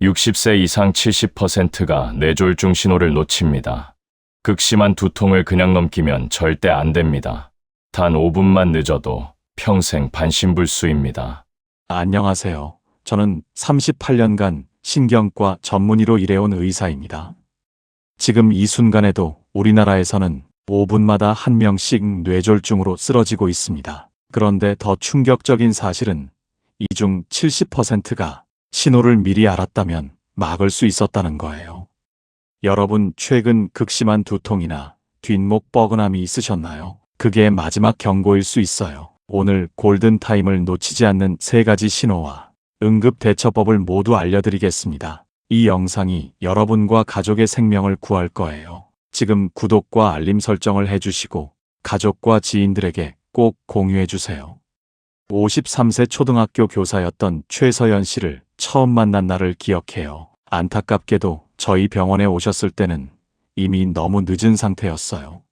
60세 이상 70%가 뇌졸중 신호를 놓칩니다. 극심한 두통을 그냥 넘기면 절대 안 됩니다. 단 5분만 늦어도 평생 반신불수입니다. 안녕하세요. 저는 38년간 신경과 전문의로 일해온 의사입니다. 지금 이 순간에도 우리나라에서는 5분마다 한 명씩 뇌졸중으로 쓰러지고 있습니다. 그런데 더 충격적인 사실은 이 중 70%가 신호를 미리 알았다면 막을 수 있었다는 거예요. 여러분 최근 극심한 두통이나 뒷목 뻐근함이 있으셨나요? 그게 마지막 경고일 수 있어요. 오늘 골든타임을 놓치지 않는 3가지 신호와 응급대처법을 모두 알려드리겠습니다. 이 영상이 여러분과 가족의 생명을 구할 거예요. 지금 구독과 알림 설정을 해주시고 가족과 지인들에게 꼭 공유해주세요. 53세 초등학교 교사였던 최서연 씨를 처음 만난 날을 기억해요. 안타깝게도 저희 병원에 오셨을 때는 이미 너무 늦은 상태였어요.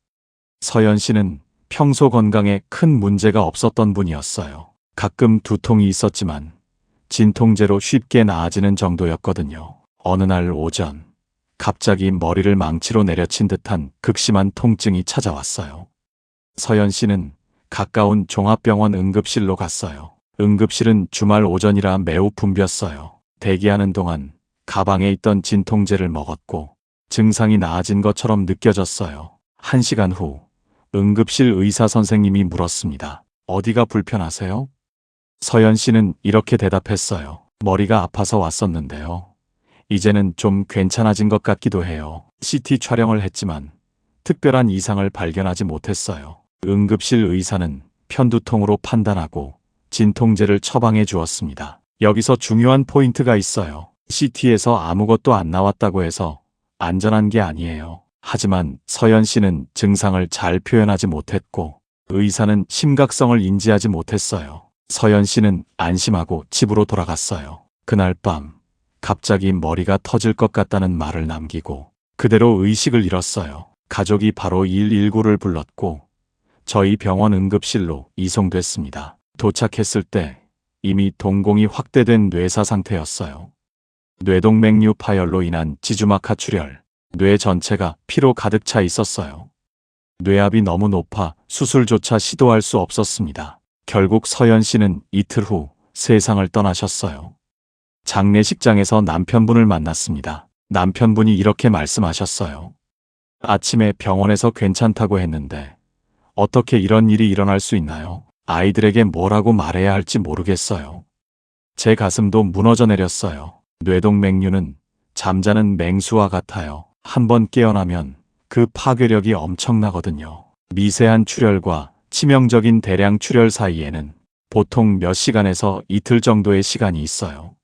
서연 씨는 평소 건강에 큰 문제가 없었던 분이었어요. 가끔 두통이 있었지만 진통제로 쉽게 나아지는 정도였거든요. 어느 날 오전 갑자기 머리를 망치로 내려친 듯한 극심한 통증이 찾아왔어요. 서연 씨는 가까운 종합병원 응급실로 갔어요. 응급실은 주말 오전이라 매우 붐볐어요. 대기하는 동안 가방에 있던 진통제를 먹었고 증상이 나아진 것처럼 느껴졌어요. 1시간 후 응급실 의사 선생님이 물었습니다. 어디가 불편하세요? 서연 씨는 이렇게 대답했어요. 머리가 아파서 왔었는데요. 이제는 좀 괜찮아진 것 같기도 해요. CT 촬영을 했지만 특별한 이상을 발견하지 못했어요. 응급실 의사는 편두통으로 판단하고 진통제를 처방해 주었습니다. 여기서 중요한 포인트가 있어요. CT에서 아무것도 안 나왔다고 해서 안전한 게 아니에요. 하지만 서연 씨는 증상을 잘 표현하지 못했고 의사는 심각성을 인지하지 못했어요. 서연 씨는 안심하고 집으로 돌아갔어요. 그날 밤 갑자기 머리가 터질 것 같다는 말을 남기고 그대로 의식을 잃었어요. 가족이 바로 119를 불렀고 저희 병원 응급실로 이송됐습니다. 도착했을 때 이미 동공이 확대된 뇌사 상태였어요. 뇌동맥류 파열로 인한 지주막 하출혈, 뇌 전체가 피로 가득 차 있었어요. 뇌압이 너무 높아 수술조차 시도할 수 없었습니다. 결국 서연 씨는 이틀 후 세상을 떠나셨어요. 장례식장에서 남편분을 만났습니다. 남편분이 이렇게 말씀하셨어요. 아침에 병원에서 괜찮다고 했는데 어떻게 이런 일이 일어날 수 있나요? 아이들에게 뭐라고 말해야 할지 모르겠어요. 제 가슴도 무너져 내렸어요. 뇌동맥류는 잠자는 맹수와 같아요. 한번 깨어나면 그 파괴력이 엄청나거든요. 미세한 출혈과 치명적인 대량 출혈 사이에는 보통 몇 시간에서 이틀 정도의 시간이 있어요.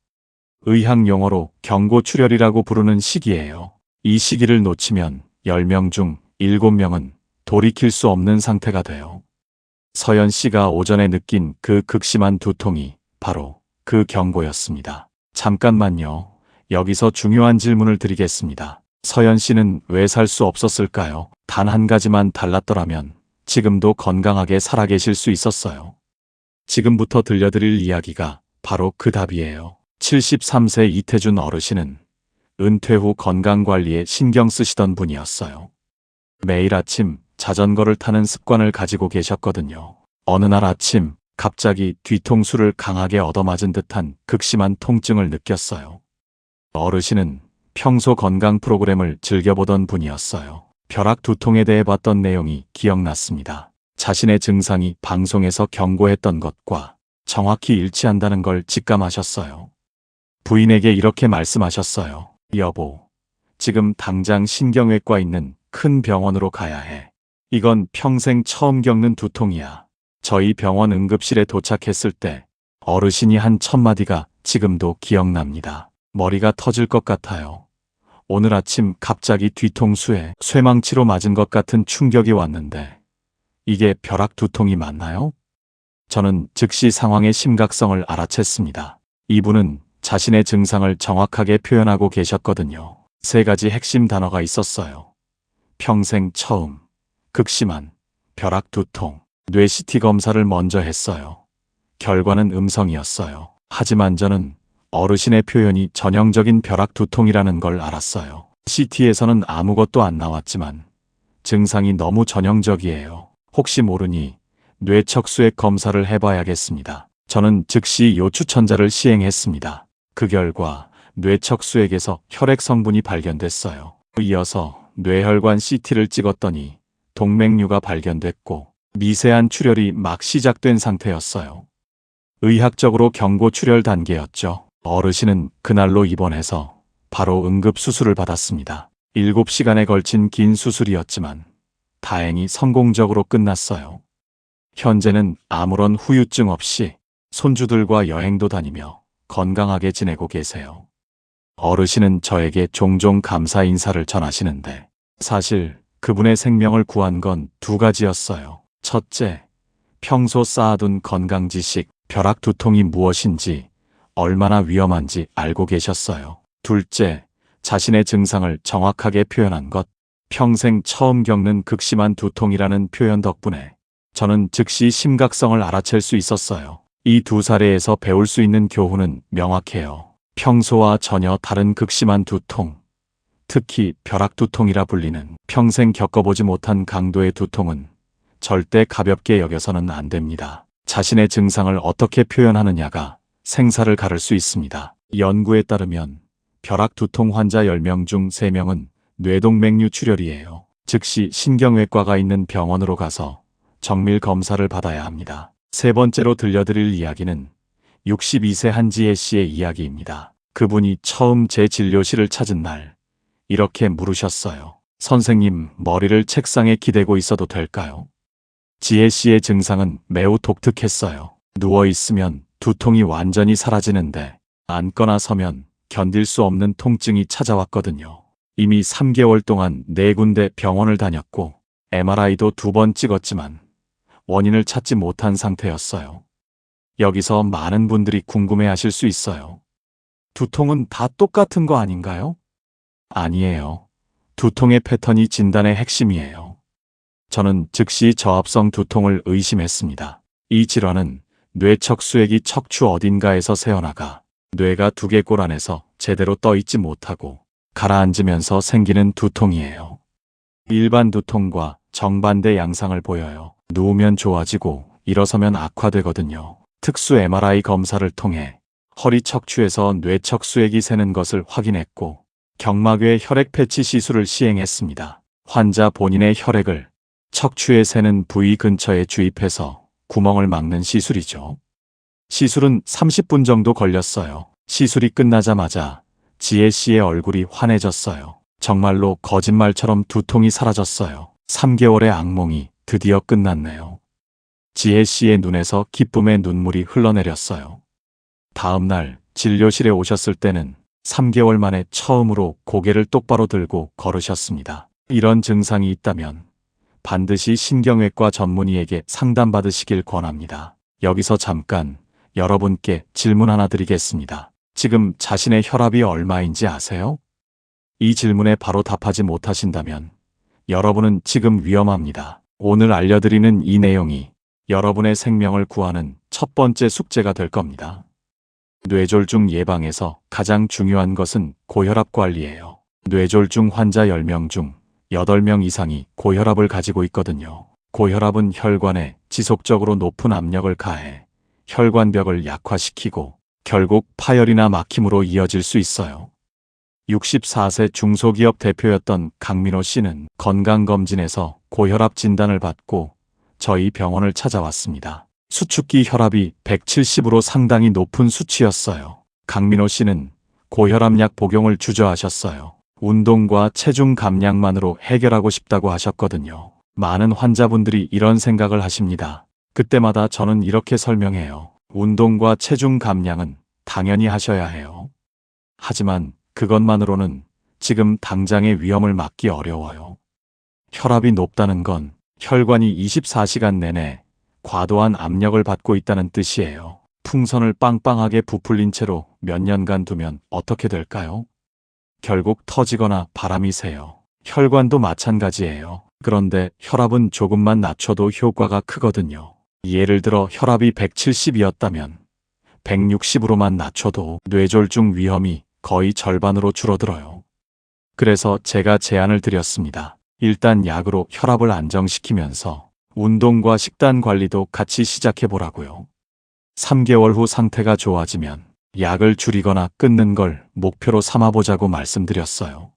의학 용어로 경고출혈이라고 부르는 시기예요. 이 시기를 놓치면 10명 중 7명은 돌이킬 수 없는 상태가 돼요. 서연 씨가 오전에 느낀 그 극심한 두통이 바로 그 경고였습니다. 잠깐만요. 여기서 중요한 질문을 드리겠습니다. 서연 씨는 왜 살 수 없었을까요? 단 한 가지만 달랐더라면 지금도 건강하게 살아계실 수 있었어요. 지금부터 들려드릴 이야기가 바로 그 답이에요. 73세 이태준 어르신은 은퇴 후 건강관리에 신경 쓰시던 분이었어요. 매일 아침 자전거를 타는 습관을 가지고 계셨거든요. 어느 날 아침 갑자기 뒤통수를 강하게 얻어맞은 듯한 극심한 통증을 느꼈어요. 어르신은 평소 건강 프로그램을 즐겨보던 분이었어요. 벼락 두통에 대해 봤던 내용이 기억났습니다. 자신의 증상이 방송에서 경고했던 것과 정확히 일치한다는 걸 직감하셨어요. 부인에게 이렇게 말씀하셨어요. 여보, 지금 당장 신경외과 있는 큰 병원으로 가야 해. 이건 평생 처음 겪는 두통이야. 저희 병원 응급실에 도착했을 때 어르신이 한 첫마디가 지금도 기억납니다. 머리가 터질 것 같아요. 오늘 아침 갑자기 뒤통수에 쇠망치로 맞은 것 같은 충격이 왔는데 이게 벼락 두통이 맞나요? 저는 즉시 상황의 심각성을 알아챘습니다. 이분은 자신의 증상을 정확하게 표현하고 계셨거든요. 3가지 핵심 단어가 있었어요. 평생 처음, 극심한, 벼락 두통. 뇌 CT 검사를 먼저 했어요. 결과는 음성이었어요. 하지만 저는 어르신의 표현이 전형적인 벼락 두통이라는 걸 알았어요. CT에서는 아무것도 안 나왔지만 증상이 너무 전형적이에요. 혹시 모르니 뇌척수액 검사를 해봐야겠습니다. 저는 즉시 요 추천자를 시행했습니다. 그 결과 뇌척수액에서 혈액 성분이 발견됐어요. 이어서 뇌혈관 CT를 찍었더니 동맥류가 발견됐고 미세한 출혈이 막 시작된 상태였어요. 의학적으로 경고 출혈 단계였죠. 어르신은 그날로 입원해서 바로 응급수술을 받았습니다. 7시간에 걸친 긴 수술이었지만 다행히 성공적으로 끝났어요. 현재는 아무런 후유증 없이 손주들과 여행도 다니며 건강하게 지내고 계세요. 어르신은 저에게 종종 감사 인사를 전하시는데 사실 그분의 생명을 구한 건 2가지였어요. 첫째, 평소 쌓아둔 건강지식, 벼락 두통이 무엇인지 얼마나 위험한지 알고 계셨어요. 둘째, 자신의 증상을 정확하게 표현한 것, 평생 처음 겪는 극심한 두통이라는 표현 덕분에 저는 즉시 심각성을 알아챌 수 있었어요. 이 2사례에서 배울 수 있는 교훈은 명확해요. 평소와 전혀 다른 극심한 두통, 특히 벼락 두통이라 불리는 평생 겪어보지 못한 강도의 두통은 절대 가볍게 여겨서는 안 됩니다. 자신의 증상을 어떻게 표현하느냐가 생사를 가를 수 있습니다. 연구에 따르면 벼락 두통 환자 10명 중 3명은 뇌동맥류 출혈이에요. 즉시 신경외과가 있는 병원으로 가서 정밀 검사를 받아야 합니다. 세 번째로 들려드릴 이야기는 62세 한지혜 씨의 이야기입니다. 그분이 처음 제 진료실을 찾은 날 이렇게 물으셨어요. 선생님, 머리를 책상에 기대고 있어도 될까요? 지혜 씨의 증상은 매우 독특했어요. 누워있으면 두통이 완전히 사라지는데 앉거나 서면 견딜 수 없는 통증이 찾아왔거든요. 이미 3개월 동안 4군데 병원을 다녔고 MRI도 2번 찍었지만 원인을 찾지 못한 상태였어요. 여기서 많은 분들이 궁금해하실 수 있어요. 두통은 다 똑같은 거 아닌가요? 아니에요. 두통의 패턴이 진단의 핵심이에요. 저는 즉시 저합성 두통을 의심했습니다. 이 질환은 뇌척수액이 척추 어딘가에서 새어나가 뇌가 두개골 안에서 제대로 떠있지 못하고 가라앉으면서 생기는 두통이에요. 일반 두통과 정반대 양상을 보여요. 누우면 좋아지고 일어서면 악화되거든요. 특수 MRI 검사를 통해 허리 척추에서 뇌척수액이 새는 것을 확인했고 경막외 혈액 패치 시술을 시행했습니다. 환자 본인의 혈액을 척추에 새는 부위 근처에 주입해서 구멍을 막는 시술이죠. 시술은 30분 정도 걸렸어요. 시술이 끝나자마자 지혜 씨의 얼굴이 환해졌어요. 정말로 거짓말처럼 두통이 사라졌어요. 3개월의 악몽이 드디어 끝났네요. 지혜 씨의 눈에서 기쁨의 눈물이 흘러내렸어요. 다음 날 진료실에 오셨을 때는 3개월 만에 처음으로 고개를 똑바로 들고 걸으셨습니다. 이런 증상이 있다면 반드시 신경외과 전문의에게 상담받으시길 권합니다. 여기서 잠깐 여러분께 질문 하나 드리겠습니다. 지금 자신의 혈압이 얼마인지 아세요? 이 질문에 바로 답하지 못하신다면 여러분은 지금 위험합니다. 오늘 알려드리는 이 내용이 여러분의 생명을 구하는 첫 번째 숙제가 될 겁니다. 뇌졸중 예방에서 가장 중요한 것은 고혈압 관리예요. 뇌졸중 환자 10명 중 8명 이상이 고혈압을 가지고 있거든요. 고혈압은 혈관에 지속적으로 높은 압력을 가해 혈관벽을 약화시키고 결국 파열이나 막힘으로 이어질 수 있어요. 64세 중소기업 대표였던 강민호 씨는 건강검진에서 고혈압 진단을 받고 저희 병원을 찾아왔습니다. 수축기 혈압이 170으로 상당히 높은 수치였어요. 강민호 씨는 고혈압약 복용을 주저하셨어요. 운동과 체중 감량만으로 해결하고 싶다고 하셨거든요. 많은 환자분들이 이런 생각을 하십니다. 그때마다 저는 이렇게 설명해요. 운동과 체중 감량은 당연히 하셔야 해요. 하지만 그것만으로는 지금 당장의 위험을 막기 어려워요. 혈압이 높다는 건 혈관이 24시간 내내 과도한 압력을 받고 있다는 뜻이에요. 풍선을 빵빵하게 부풀린 채로 몇 년간 두면 어떻게 될까요? 결국 터지거나 바람이 새요. 혈관도 마찬가지예요. 그런데 혈압은 조금만 낮춰도 효과가 크거든요. 예를 들어 혈압이 170이었다면 160으로만 낮춰도 뇌졸중 위험이 거의 절반으로 줄어들어요. 그래서 제가 제안을 드렸습니다. 일단 약으로 혈압을 안정시키면서 운동과 식단 관리도 같이 시작해 보라고요. 3개월 후 상태가 좋아지면 약을 줄이거나 끊는 걸 목표로 삼아보자고 말씀드렸어요.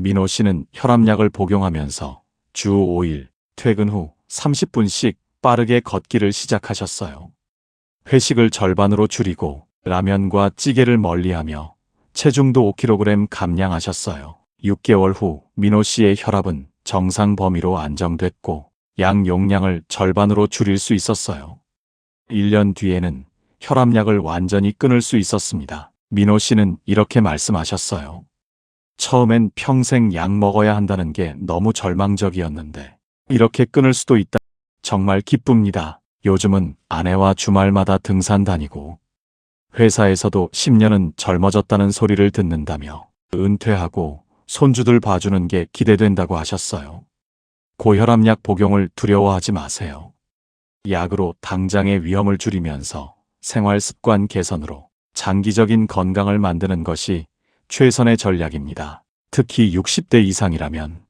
민호 씨는 혈압약을 복용하면서 주 5일 퇴근 후 30분씩 빠르게 걷기를 시작하셨어요. 회식을 절반으로 줄이고 라면과 찌개를 멀리하며 체중도 5kg 감량하셨어요. 6개월 후 민호 씨의 혈압은 정상 범위로 안정됐고 약 용량을 절반으로 줄일 수 있었어요. 1년 뒤에는 혈압약을 완전히 끊을 수 있었습니다. 민호 씨는 이렇게 말씀하셨어요. 처음엔 평생 약 먹어야 한다는 게 너무 절망적이었는데 이렇게 끊을 수도 있다. 정말 기쁩니다. 요즘은 아내와 주말마다 등산 다니고 회사에서도 10년은 젊어졌다는 소리를 듣는다며 은퇴하고 손주들 봐주는 게 기대된다고 하셨어요. 고혈압약 복용을 두려워하지 마세요. 약으로 당장의 위험을 줄이면서 생활 습관 개선으로 장기적인 건강을 만드는 것이 최선의 전략입니다. 특히 60대 이상이라면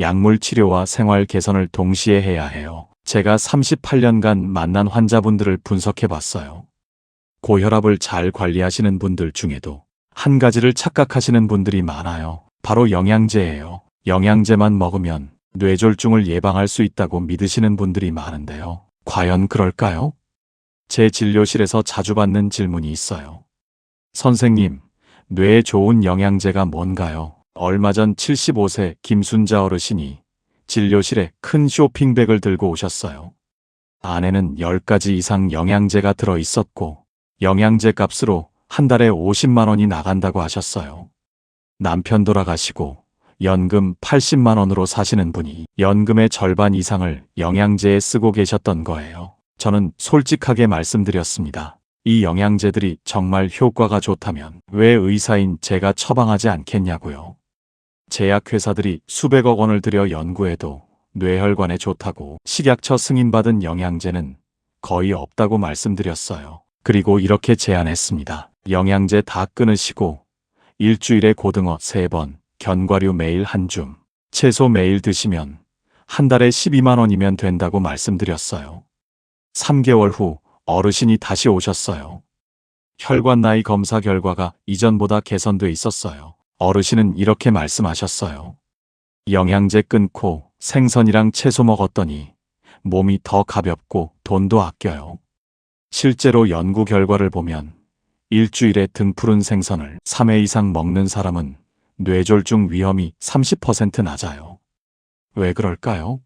약물 치료와 생활 개선을 동시에 해야 해요. 제가 38년간 만난 환자분들을 분석해 봤어요. 고혈압을 잘 관리하시는 분들 중에도 한 가지를 착각하시는 분들이 많아요. 바로 영양제예요. 영양제만 먹으면 뇌졸중을 예방할 수 있다고 믿으시는 분들이 많은데요. 과연 그럴까요? 제 진료실에서 자주 받는 질문이 있어요. 선생님, 뇌에 좋은 영양제가 뭔가요? 얼마 전 75세 김순자 어르신이 진료실에 큰 쇼핑백을 들고 오셨어요. 안에는 10가지 이상 영양제가 들어 있었고 영양제 값으로 한 달에 50만 원이 나간다고 하셨어요. 남편 돌아가시고 연금 80만 원으로 사시는 분이 연금의 절반 이상을 영양제에 쓰고 계셨던 거예요. 저는 솔직하게 말씀드렸습니다. 이 영양제들이 정말 효과가 좋다면 왜 의사인 제가 처방하지 않겠냐고요. 제약회사들이 수백억 원을 들여 연구해도 뇌혈관에 좋다고 식약처 승인받은 영양제는 거의 없다고 말씀드렸어요. 그리고 이렇게 제안했습니다. 영양제 다 끊으시고 일주일에 고등어 3번, 견과류 매일 한 줌, 채소 매일 드시면 한 달에 12만 원이면 된다고 말씀드렸어요. 3개월 후 어르신이 다시 오셨어요. 혈관 나이 검사 결과가 이전보다 개선돼 있었어요. 어르신은 이렇게 말씀하셨어요. 영양제 끊고 생선이랑 채소 먹었더니 몸이 더 가볍고 돈도 아껴요. 실제로 연구 결과를 보면 일주일에 등푸른 생선을 3회 이상 먹는 사람은 뇌졸중 위험이 30% 낮아요. 왜 그럴까요?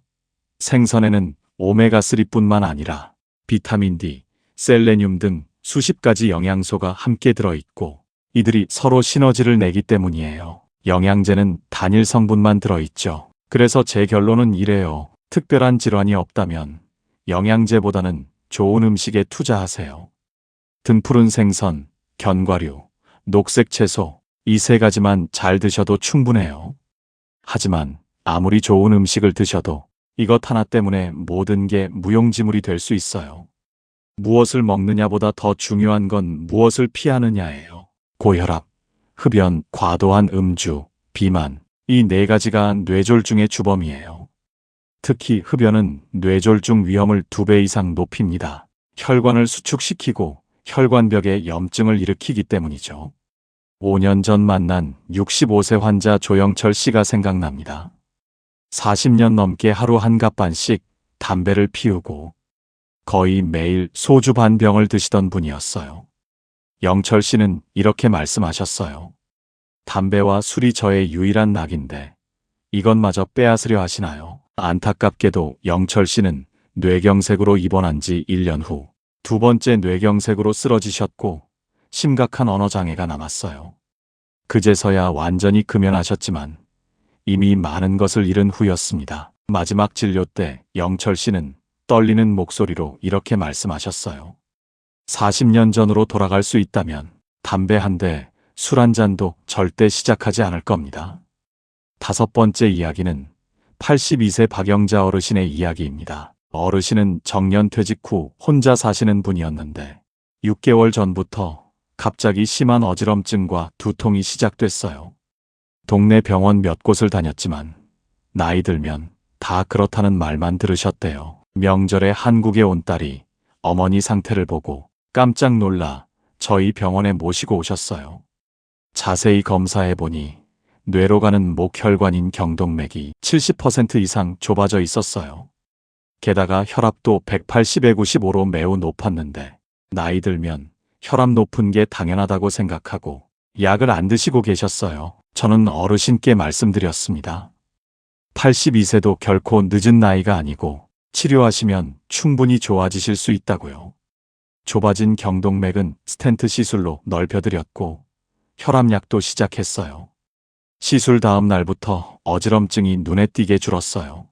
생선에는 오메가3뿐만 아니라 비타민 D, 셀레늄 등 수십 가지 영양소가 함께 들어있고 이들이 서로 시너지를 내기 때문이에요. 영양제는 단일 성분만 들어있죠. 그래서 제 결론은 이래요. 특별한 질환이 없다면 영양제보다는 좋은 음식에 투자하세요. 등푸른 생선, 견과류, 녹색 채소, 이 3가지만 잘 드셔도 충분해요. 하지만 아무리 좋은 음식을 드셔도 이것 하나 때문에 모든 게 무용지물이 될 수 있어요. 무엇을 먹느냐보다 더 중요한 건 무엇을 피하느냐예요. 고혈압, 흡연, 과도한 음주, 비만, 이 4가지가 뇌졸중의 주범이에요. 특히 흡연은 뇌졸중 위험을 2배 이상 높입니다. 혈관을 수축시키고 혈관벽에 염증을 일으키기 때문이죠. 5년 전 만난 65세 환자 조영철 씨가 생각납니다. 40년 넘게 하루 한 갑반씩 담배를 피우고 거의 매일 소주 반 병을 드시던 분이었어요. 영철 씨는 이렇게 말씀하셨어요. 담배와 술이 저의 유일한 낙인데 이것마저 빼앗으려 하시나요? 안타깝게도 영철 씨는 뇌경색으로 입원한 지 1년 후 2번째 뇌경색으로 쓰러지셨고 심각한 언어장애가 남았어요. 그제서야 완전히 금연하셨지만 이미 많은 것을 잃은 후였습니다. 마지막 진료 때 영철 씨는 떨리는 목소리로 이렇게 말씀하셨어요. 40년 전으로 돌아갈 수 있다면 담배 한 대, 술 한 잔도 절대 시작하지 않을 겁니다. 5번째 이야기는 82세 박영자 어르신의 이야기입니다. 어르신은 정년퇴직 후 혼자 사시는 분이었는데 6개월 전부터 갑자기 심한 어지럼증과 두통이 시작됐어요. 동네 병원 몇 곳을 다녔지만 나이 들면 다 그렇다는 말만 들으셨대요. 명절에 한국에 온 딸이 어머니 상태를 보고 깜짝 놀라 저희 병원에 모시고 오셨어요. 자세히 검사해 보니 뇌로 가는 목혈관인 경동맥이 70% 이상 좁아져 있었어요. 게다가 혈압도 180에 95로 매우 높았는데 나이 들면 혈압 높은 게 당연하다고 생각하고 약을 안 드시고 계셨어요. 저는 어르신께 말씀드렸습니다. 82세도 결코 늦은 나이가 아니고 치료하시면 충분히 좋아지실 수 있다고요. 좁아진 경동맥은 스텐트 시술로 넓혀드렸고 혈압약도 시작했어요. 시술 다음 날부터 어지럼증이 눈에 띄게 줄었어요.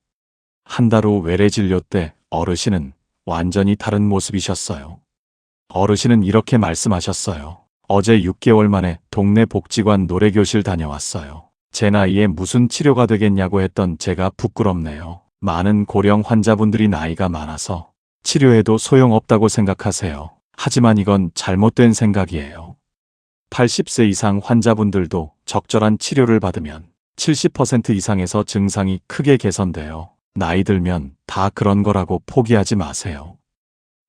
한 달 후 외래 진료 때 어르신은 완전히 다른 모습이셨어요. 어르신은 이렇게 말씀하셨어요. 어제 6개월 만에 동네 복지관 노래교실 다녀왔어요. 제 나이에 무슨 치료가 되겠냐고 했던 제가 부끄럽네요. 많은 고령 환자분들이 나이가 많아서 치료해도 소용없다고 생각하세요. 하지만 이건 잘못된 생각이에요. 80세 이상 환자분들도 적절한 치료를 받으면 70% 이상에서 증상이 크게 개선돼요. 나이 들면 다 그런 거라고 포기하지 마세요.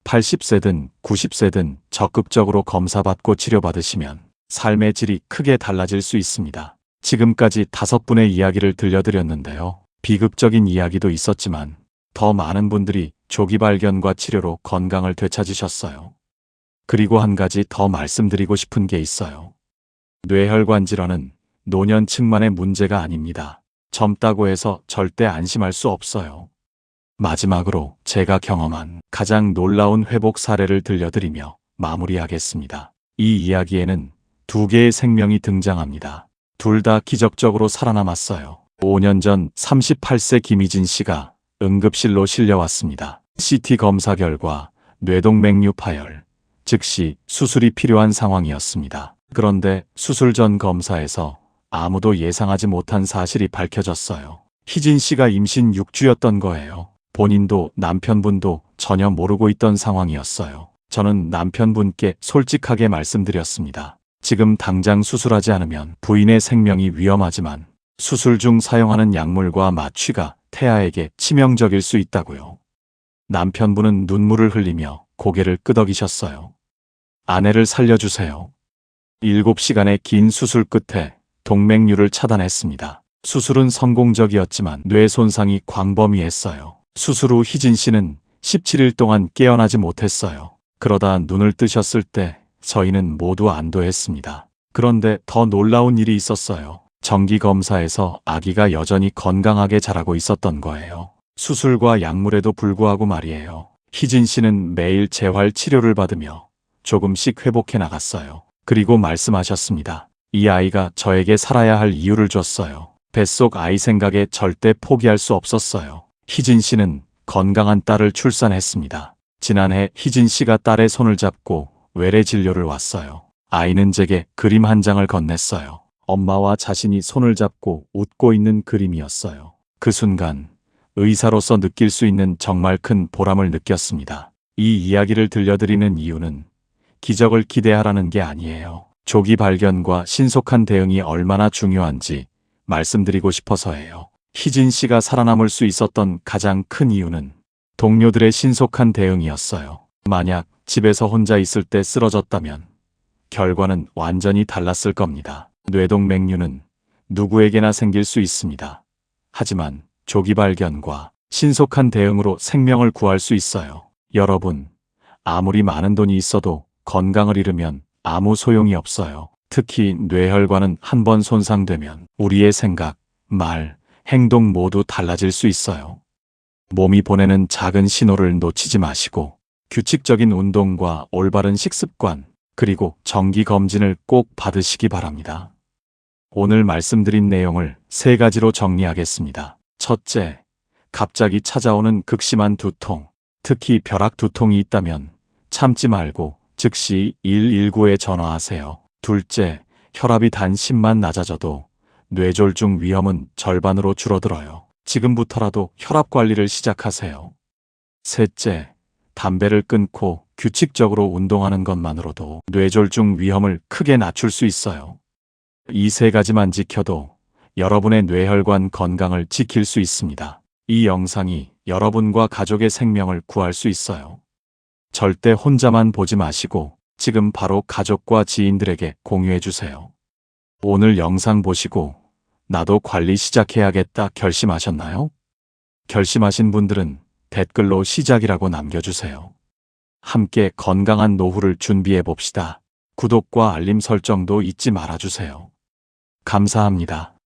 80세든 90세든 적극적으로 검사받고 치료받으시면 삶의 질이 크게 달라질 수 있습니다. 지금까지 5분의 이야기를 들려드렸는데요. 비극적인 이야기도 있었지만 더 많은 분들이 조기 발견과 치료로 건강을 되찾으셨어요. 그리고 한 가지 더 말씀드리고 싶은 게 있어요. 뇌혈관 질환은 노년층만의 문제가 아닙니다. 젊다고 해서 절대 안심할 수 없어요. 마지막으로 제가 경험한 가장 놀라운 회복 사례를 들려드리며 마무리하겠습니다. 이 이야기에는 2개의 생명이 등장합니다. 둘 다 기적적으로 살아남았어요. 5년 전 38세 김희진 씨가 응급실로 실려왔습니다. CT 검사 결과 뇌동맥류 파열, 즉시 수술이 필요한 상황이었습니다. 그런데 수술 전 검사에서 아무도 예상하지 못한 사실이 밝혀졌어요. 희진 씨가 임신 6주였던 거예요. 본인도 남편분도 전혀 모르고 있던 상황이었어요. 저는 남편분께 솔직하게 말씀드렸습니다. 지금 당장 수술하지 않으면 부인의 생명이 위험하지만 수술 중 사용하는 약물과 마취가 태아에게 치명적일 수 있다고요. 남편분은 눈물을 흘리며 고개를 끄덕이셨어요. 아내를 살려주세요. 7시간의 긴 수술 끝에 동맥류를 차단했습니다. 수술은 성공적이었지만 뇌 손상이 광범위했어요. 수술 후 희진 씨는 17일 동안 깨어나지 못했어요. 그러다 눈을 뜨셨을 때 저희는 모두 안도했습니다. 그런데 더 놀라운 일이 있었어요. 정기 검사에서 아기가 여전히 건강하게 자라고 있었던 거예요. 수술과 약물에도 불구하고 말이에요. 희진 씨는 매일 재활 치료를 받으며 조금씩 회복해 나갔어요. 그리고 말씀하셨습니다. 이 아이가 저에게 살아야 할 이유를 줬어요. 뱃속 아이 생각에 절대 포기할 수 없었어요. 희진 씨는 건강한 딸을 출산했습니다. 지난해 희진 씨가 딸의 손을 잡고 외래 진료를 왔어요. 아이는 제게 그림 한 장을 건넸어요. 엄마와 자신이 손을 잡고 웃고 있는 그림이었어요. 그 순간 의사로서 느낄 수 있는 정말 큰 보람을 느꼈습니다. 이 이야기를 들려드리는 이유는 기적을 기대하라는 게 아니에요. 조기 발견과 신속한 대응이 얼마나 중요한지 말씀드리고 싶어서예요. 희진 씨가 살아남을 수 있었던 가장 큰 이유는 동료들의 신속한 대응이었어요. 만약 집에서 혼자 있을 때 쓰러졌다면 결과는 완전히 달랐을 겁니다. 뇌동맥류는 누구에게나 생길 수 있습니다. 하지만 조기 발견과 신속한 대응으로 생명을 구할 수 있어요. 여러분, 아무리 많은 돈이 있어도 건강을 잃으면 아무 소용이 없어요. 특히 뇌혈관은 한 번 손상되면 우리의 생각, 말, 행동 모두 달라질 수 있어요. 몸이 보내는 작은 신호를 놓치지 마시고 규칙적인 운동과 올바른 식습관, 그리고 정기 검진을 꼭 받으시기 바랍니다. 오늘 말씀드린 내용을 3가지로 정리하겠습니다. 첫째, 갑자기 찾아오는 극심한 두통, 특히 벼락 두통이 있다면 참지 말고 즉시 119에 전화하세요. 둘째, 혈압이 단 10만 낮아져도 뇌졸중 위험은 절반으로 줄어들어요. 지금부터라도 혈압 관리를 시작하세요. 셋째, 담배를 끊고 규칙적으로 운동하는 것만으로도 뇌졸중 위험을 크게 낮출 수 있어요. 이 세 가지만 지켜도 여러분의 뇌혈관 건강을 지킬 수 있습니다. 이 영상이 여러분과 가족의 생명을 구할 수 있어요. 절대 혼자만 보지 마시고 지금 바로 가족과 지인들에게 공유해 주세요. 오늘 영상 보시고 나도 관리 시작해야겠다 결심하셨나요? 결심하신 분들은 댓글로 시작이라고 남겨주세요. 함께 건강한 노후를 준비해 봅시다. 구독과 알림 설정도 잊지 말아주세요. 감사합니다.